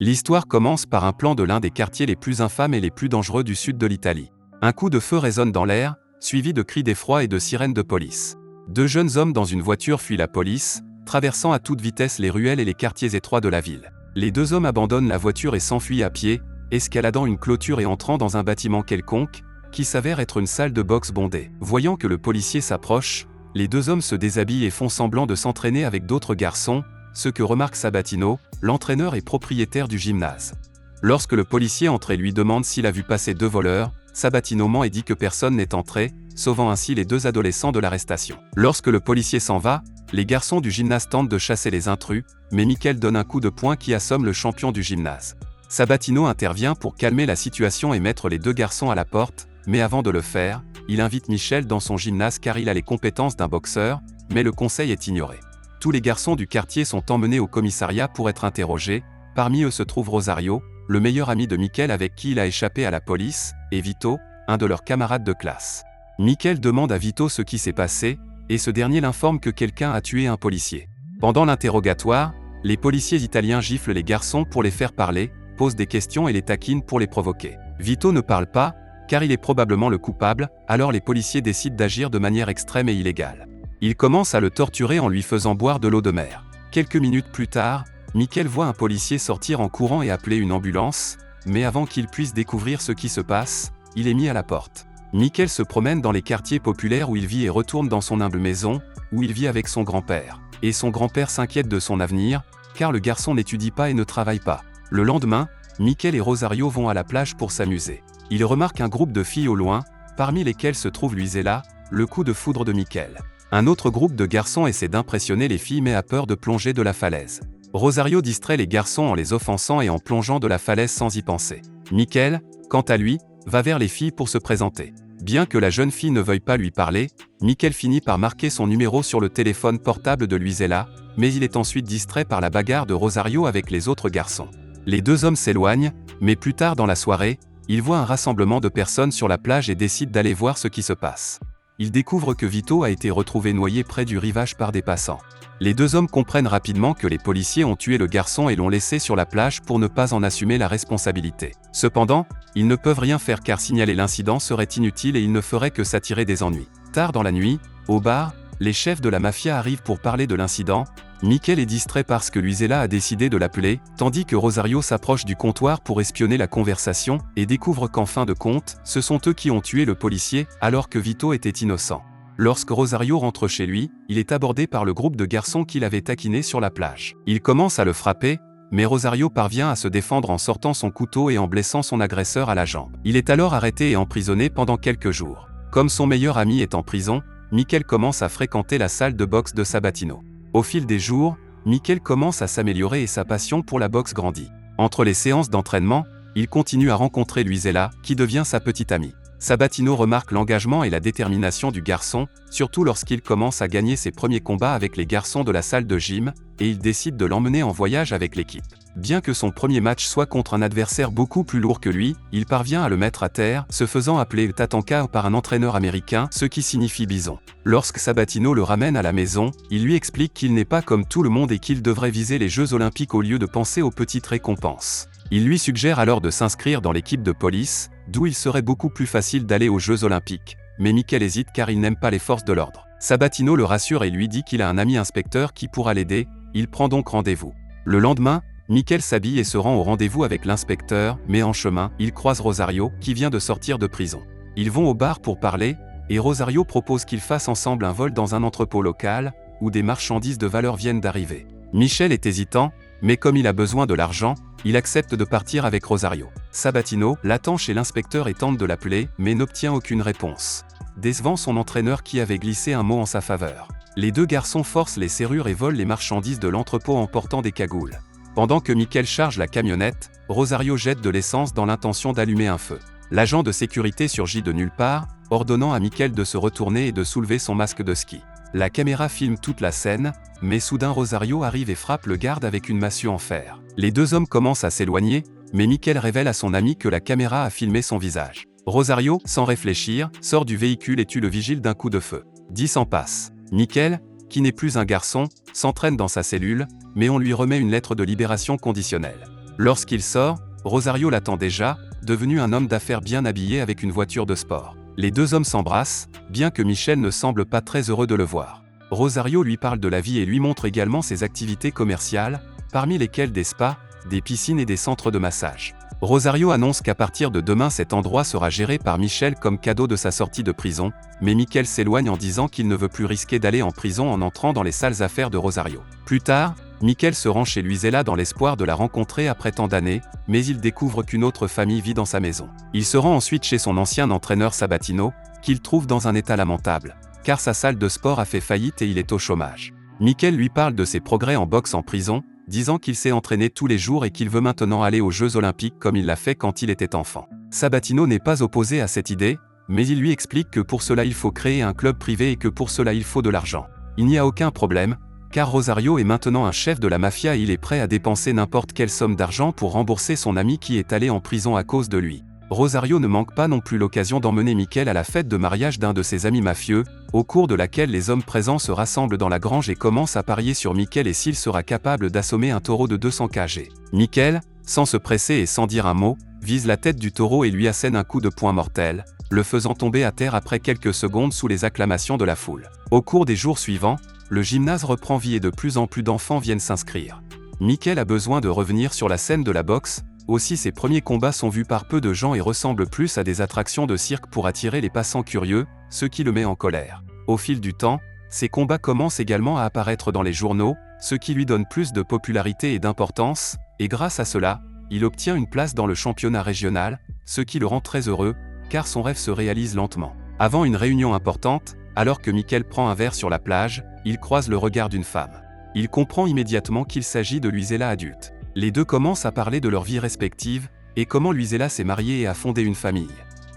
L'histoire commence par un plan de l'un des quartiers les plus infâmes et les plus dangereux du sud de l'Italie. Un coup de feu résonne dans l'air, suivi de cris d'effroi et de sirènes de police. Deux jeunes hommes dans une voiture fuient la police, traversant à toute vitesse les ruelles et les quartiers étroits de la ville. Les deux hommes abandonnent la voiture et s'enfuient à pied, escaladant une clôture et entrant dans un bâtiment quelconque, qui s'avère être une salle de boxe bondée. Voyant que le policier s'approche, les deux hommes se déshabillent et font semblant de s'entraîner avec d'autres garçons, ce que remarque Sabatino, l'entraîneur et propriétaire du gymnase. Lorsque le policier entre et lui demande s'il a vu passer deux voleurs, Sabatino ment et dit que personne n'est entré, sauvant ainsi les deux adolescents de l'arrestation. Lorsque le policier s'en va, les garçons du gymnase tentent de chasser les intrus, mais Michael donne un coup de poing qui assomme le champion du gymnase. Sabatino intervient pour calmer la situation et mettre les deux garçons à la porte, mais avant de le faire, il invite Michel dans son gymnase car il a les compétences d'un boxeur, mais le conseil est ignoré. Tous les garçons du quartier sont emmenés au commissariat pour être interrogés, parmi eux se trouve Rosario, le meilleur ami de Michael avec qui il a échappé à la police, et Vito, un de leurs camarades de classe. Michael demande à Vito ce qui s'est passé, et ce dernier l'informe que quelqu'un a tué un policier. Pendant l'interrogatoire, les policiers italiens giflent les garçons pour les faire parler, posent des questions et les taquinent pour les provoquer. Vito ne parle pas, car il est probablement le coupable, alors les policiers décident d'agir de manière extrême et illégale. Ils commencent à le torturer en lui faisant boire de l'eau de mer. Quelques minutes plus tard, Michael voit un policier sortir en courant et appeler une ambulance, mais avant qu'il puisse découvrir ce qui se passe, il est mis à la porte. Michael se promène dans les quartiers populaires où il vit et retourne dans son humble maison, où il vit avec son grand-père. Et son grand-père s'inquiète de son avenir, car le garçon n'étudie pas et ne travaille pas. Le lendemain, Michael et Rosario vont à la plage pour s'amuser. Ils remarquent un groupe de filles au loin, parmi lesquelles se trouve Luisella, le coup de foudre de Michael. Un autre groupe de garçons essaie d'impressionner les filles mais a peur de plonger de la falaise. Rosario distrait les garçons en les offensant et en plongeant de la falaise sans y penser. Michael, quant à lui, va vers les filles pour se présenter. Bien que la jeune fille ne veuille pas lui parler, Michael finit par marquer son numéro sur le téléphone portable de Luisella, mais il est ensuite distrait par la bagarre de Rosario avec les autres garçons. Les deux hommes s'éloignent, mais plus tard dans la soirée, ils voient un rassemblement de personnes sur la plage et décident d'aller voir ce qui se passe. Ils découvrent que Vito a été retrouvé noyé près du rivage par des passants. Les deux hommes comprennent rapidement que les policiers ont tué le garçon et l'ont laissé sur la plage pour ne pas en assumer la responsabilité. Cependant, ils ne peuvent rien faire car signaler l'incident serait inutile et ils ne feraient que s'attirer des ennuis. Tard dans la nuit, au bar, les chefs de la mafia arrivent pour parler de l'incident. Michael est distrait parce que Luisella a décidé de l'appeler, tandis que Rosario s'approche du comptoir pour espionner la conversation et découvre qu'en fin de compte, ce sont eux qui ont tué le policier, alors que Vito était innocent. Lorsque Rosario rentre chez lui, il est abordé par le groupe de garçons qui l'avaient taquiné sur la plage. Il commence à le frapper, mais Rosario parvient à se défendre en sortant son couteau et en blessant son agresseur à la jambe. Il est alors arrêté et emprisonné pendant quelques jours. Comme son meilleur ami est en prison, Michael commence à fréquenter la salle de boxe de Sabatino. Au fil des jours, Michael commence à s'améliorer et sa passion pour la boxe grandit. Entre les séances d'entraînement, il continue à rencontrer Luisella, qui devient sa petite amie. Sabatino remarque l'engagement et la détermination du garçon, surtout lorsqu'il commence à gagner ses premiers combats avec les garçons de la salle de gym, et il décide de l'emmener en voyage avec l'équipe. Bien que son premier match soit contre un adversaire beaucoup plus lourd que lui, il parvient à le mettre à terre, se faisant appeler Tatanka par un entraîneur américain, ce qui signifie bison. Lorsque Sabatino le ramène à la maison, il lui explique qu'il n'est pas comme tout le monde et qu'il devrait viser les Jeux Olympiques au lieu de penser aux petites récompenses. Il lui suggère alors de s'inscrire dans l'équipe de police, d'où il serait beaucoup plus facile d'aller aux Jeux Olympiques. Mais Michael hésite car il n'aime pas les forces de l'ordre. Sabatino le rassure et lui dit qu'il a un ami inspecteur qui pourra l'aider, il prend donc rendez-vous. Le lendemain, Michael s'habille et se rend au rendez-vous avec l'inspecteur, mais en chemin, il croise Rosario, qui vient de sortir de prison. Ils vont au bar pour parler, et Rosario propose qu'ils fassent ensemble un vol dans un entrepôt local, où des marchandises de valeur viennent d'arriver. Michel est hésitant, mais comme il a besoin de l'argent, il accepte de partir avec Rosario. Sabatino l'attend chez l'inspecteur et tente de l'appeler, mais n'obtient aucune réponse, décevant son entraîneur qui avait glissé un mot en sa faveur. Les deux garçons forcent les serrures et volent les marchandises de l'entrepôt en portant des cagoules. Pendant que Michael charge la camionnette, Rosario jette de l'essence dans l'intention d'allumer un feu. L'agent de sécurité surgit de nulle part, ordonnant à Michael de se retourner et de soulever son masque de ski. La caméra filme toute la scène, mais soudain Rosario arrive et frappe le garde avec une massue en fer. Les deux hommes commencent à s'éloigner, mais Michael révèle à son ami que la caméra a filmé son visage. Rosario, sans réfléchir, sort du véhicule et tue le vigile d'un coup de feu. 10 ans passent. Michael, qui n'est plus un garçon, s'entraîne dans sa cellule, mais on lui remet une lettre de libération conditionnelle. Lorsqu'il sort, Rosario l'attend déjà, devenu un homme d'affaires bien habillé avec une voiture de sport. Les deux hommes s'embrassent, bien que Michel ne semble pas très heureux de le voir. Rosario lui parle de la vie et lui montre également ses activités commerciales, parmi lesquelles des spas, des piscines et des centres de massage. Rosario annonce qu'à partir de demain cet endroit sera géré par Michel comme cadeau de sa sortie de prison, mais Michel s'éloigne en disant qu'il ne veut plus risquer d'aller en prison en entrant dans les sales affaires de Rosario. Plus tard, Michel se rend chez Luisella dans l'espoir de la rencontrer après tant d'années, mais il découvre qu'une autre famille vit dans sa maison. Il se rend ensuite chez son ancien entraîneur Sabatino, qu'il trouve dans un état lamentable, car sa salle de sport a fait faillite et il est au chômage. Michel lui parle de ses progrès en boxe en prison, disant qu'il s'est entraîné tous les jours et qu'il veut maintenant aller aux Jeux Olympiques comme il l'a fait quand il était enfant. Sabatino n'est pas opposé à cette idée, mais il lui explique que pour cela il faut créer un club privé et que pour cela il faut de l'argent. Il n'y a aucun problème, car Rosario est maintenant un chef de la mafia et il est prêt à dépenser n'importe quelle somme d'argent pour rembourser son ami qui est allé en prison à cause de lui. Rosario ne manque pas non plus l'occasion d'emmener Michel à la fête de mariage d'un de ses amis mafieux, au cours de laquelle les hommes présents se rassemblent dans la grange et commencent à parier sur Michel et s'il sera capable d'assommer un taureau de 200 kg. Michel, sans se presser et sans dire un mot, vise la tête du taureau et lui assène un coup de poing mortel, le faisant tomber à terre après quelques secondes sous les acclamations de la foule. Au cours des jours suivants, le gymnase reprend vie et de plus en plus d'enfants viennent s'inscrire. Michel a besoin de revenir sur la scène de la boxe, aussi ses premiers combats sont vus par peu de gens et ressemblent plus à des attractions de cirque pour attirer les passants curieux, ce qui le met en colère. Au fil du temps, ses combats commencent également à apparaître dans les journaux, ce qui lui donne plus de popularité et d'importance, et grâce à cela, il obtient une place dans le championnat régional, ce qui le rend très heureux, car son rêve se réalise lentement. Avant une réunion importante, alors que Michel prend un verre sur la plage, il croise le regard d'une femme. Il comprend immédiatement qu'il s'agit de Luisella adulte. Les deux commencent à parler de leur vie respective, et comment Luisella s'est mariée et a fondé une famille.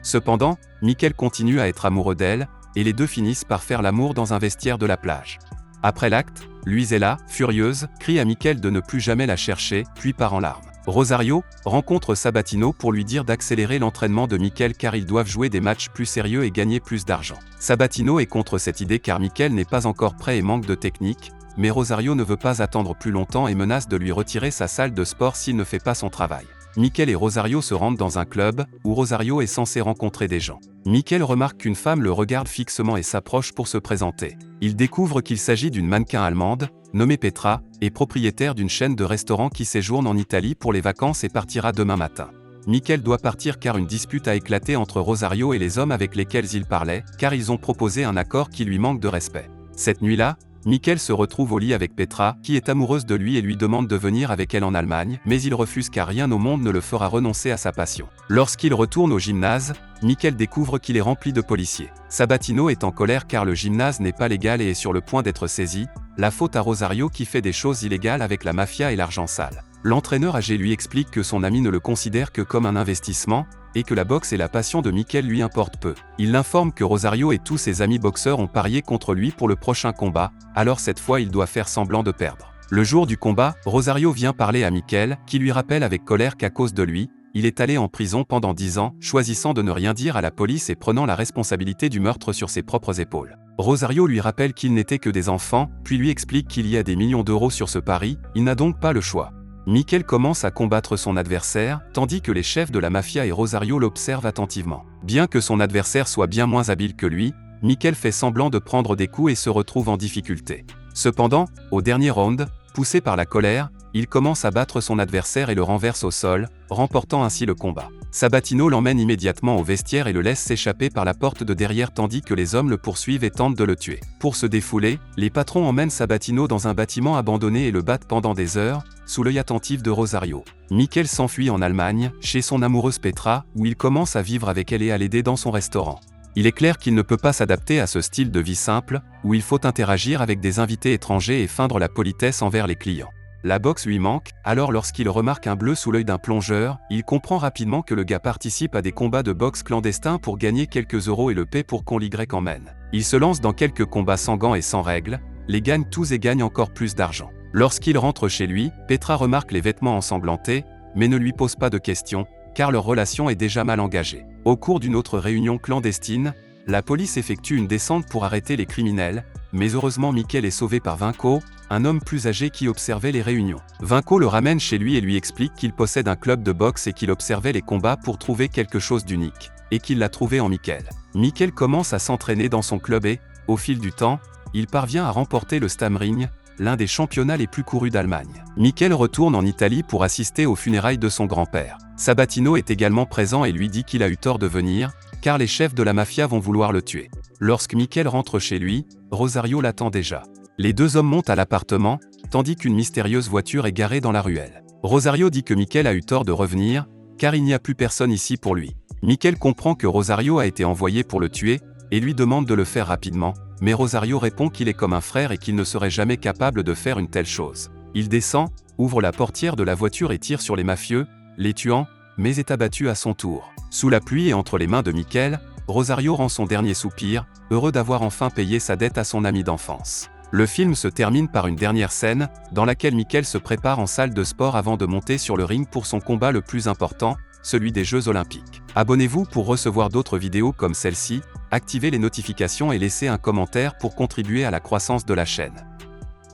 Cependant, Michel continue à être amoureux d'elle, et les deux finissent par faire l'amour dans un vestiaire de la plage. Après l'acte, Luisella, furieuse, crie à Michel de ne plus jamais la chercher, puis part en larmes. Rosario rencontre Sabatino pour lui dire d'accélérer l'entraînement de Michel car ils doivent jouer des matchs plus sérieux et gagner plus d'argent. Sabatino est contre cette idée car Michel n'est pas encore prêt et manque de technique, mais Rosario ne veut pas attendre plus longtemps et menace de lui retirer sa salle de sport s'il ne fait pas son travail. Michel et Rosario se rendent dans un club, où Rosario est censé rencontrer des gens. Michel remarque qu'une femme le regarde fixement et s'approche pour se présenter. Il découvre qu'il s'agit d'une mannequin allemande, nommée Petra, et propriétaire d'une chaîne de restaurants qui séjourne en Italie pour les vacances et partira demain matin. Michel doit partir car une dispute a éclaté entre Rosario et les hommes avec lesquels il parlait, car ils ont proposé un accord qui lui manque de respect. Cette nuit-là, Michel se retrouve au lit avec Petra, qui est amoureuse de lui et lui demande de venir avec elle en Allemagne, mais il refuse car rien au monde ne le fera renoncer à sa passion. Lorsqu'il retourne au gymnase, Michel découvre qu'il est rempli de policiers. Sabatino est en colère car le gymnase n'est pas légal et est sur le point d'être saisi, la faute à Rosario qui fait des choses illégales avec la mafia et l'argent sale. L'entraîneur âgé lui explique que son ami ne le considère que comme un investissement, et que la boxe et la passion de Michel lui importent peu. Il l'informe que Rosario et tous ses amis boxeurs ont parié contre lui pour le prochain combat, alors cette fois il doit faire semblant de perdre. Le jour du combat, Rosario vient parler à Michel, qui lui rappelle avec colère qu'à cause de lui, il est allé en prison pendant 10 ans, choisissant de ne rien dire à la police et prenant la responsabilité du meurtre sur ses propres épaules. Rosario lui rappelle qu'ils n'étaient que des enfants, puis lui explique qu'il y a des millions d'euros sur ce pari, il n'a donc pas le choix. Michel commence à combattre son adversaire, tandis que les chefs de la mafia et Rosario l'observent attentivement. Bien que son adversaire soit bien moins habile que lui, Michel fait semblant de prendre des coups et se retrouve en difficulté. Cependant, au dernier round, poussé par la colère, il commence à battre son adversaire et le renverse au sol, remportant ainsi le combat. Sabatino l'emmène immédiatement au vestiaire et le laisse s'échapper par la porte de derrière tandis que les hommes le poursuivent et tentent de le tuer. Pour se défouler, les patrons emmènent Sabatino dans un bâtiment abandonné et le battent pendant des heures, sous l'œil attentif de Rosario. Michel s'enfuit en Allemagne, chez son amoureuse Petra, où il commence à vivre avec elle et à l'aider dans son restaurant. Il est clair qu'il ne peut pas s'adapter à ce style de vie simple, où il faut interagir avec des invités étrangers et feindre la politesse envers les clients. La boxe lui manque, alors lorsqu'il remarque un bleu sous l'œil d'un plongeur, il comprend rapidement que le gars participe à des combats de boxe clandestins pour gagner quelques euros et le paie pour qu'on l'y emmène. Il se lance dans quelques combats sans gants et sans règles, les gagne tous et gagne encore plus d'argent. Lorsqu'il rentre chez lui, Petra remarque les vêtements ensanglantés, mais ne lui pose pas de questions, car leur relation est déjà mal engagée. Au cours d'une autre réunion clandestine, La police effectue une descente pour arrêter les criminels, mais heureusement Mikel est sauvé par Vinko, un homme plus âgé qui observait les réunions. Vinko le ramène chez lui et lui explique qu'il possède un club de boxe et qu'il observait les combats pour trouver quelque chose d'unique, et qu'il l'a trouvé en Mikel. Mikel commence à s'entraîner dans son club et, au fil du temps, il parvient à remporter le Stammring, l'un des championnats les plus courus d'Allemagne. Mikel retourne en Italie pour assister aux funérailles de son grand-père. Sabatino est également présent et lui dit qu'il a eu tort de venir, car les chefs de la mafia vont vouloir le tuer. Lorsque Mikel rentre chez lui, Rosario l'attend déjà. Les deux hommes montent à l'appartement, tandis qu'une mystérieuse voiture est garée dans la ruelle. Rosario dit que Mikel a eu tort de revenir, car il n'y a plus personne ici pour lui. Mikel comprend que Rosario a été envoyé pour le tuer, et lui demande de le faire rapidement, mais Rosario répond qu'il est comme un frère et qu'il ne serait jamais capable de faire une telle chose. Il descend, ouvre la portière de la voiture et tire sur les mafieux, les tuant, mais est abattu à son tour. Sous la pluie et entre les mains de Mikel, Rosario rend son dernier soupir, heureux d'avoir enfin payé sa dette à son ami d'enfance. Le film se termine par une dernière scène, dans laquelle Mikel se prépare en salle de sport avant de monter sur le ring pour son combat le plus important, celui des Jeux Olympiques. Abonnez-vous pour recevoir d'autres vidéos comme celle-ci, activez les notifications et laissez un commentaire pour contribuer à la croissance de la chaîne.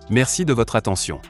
Merci de votre attention.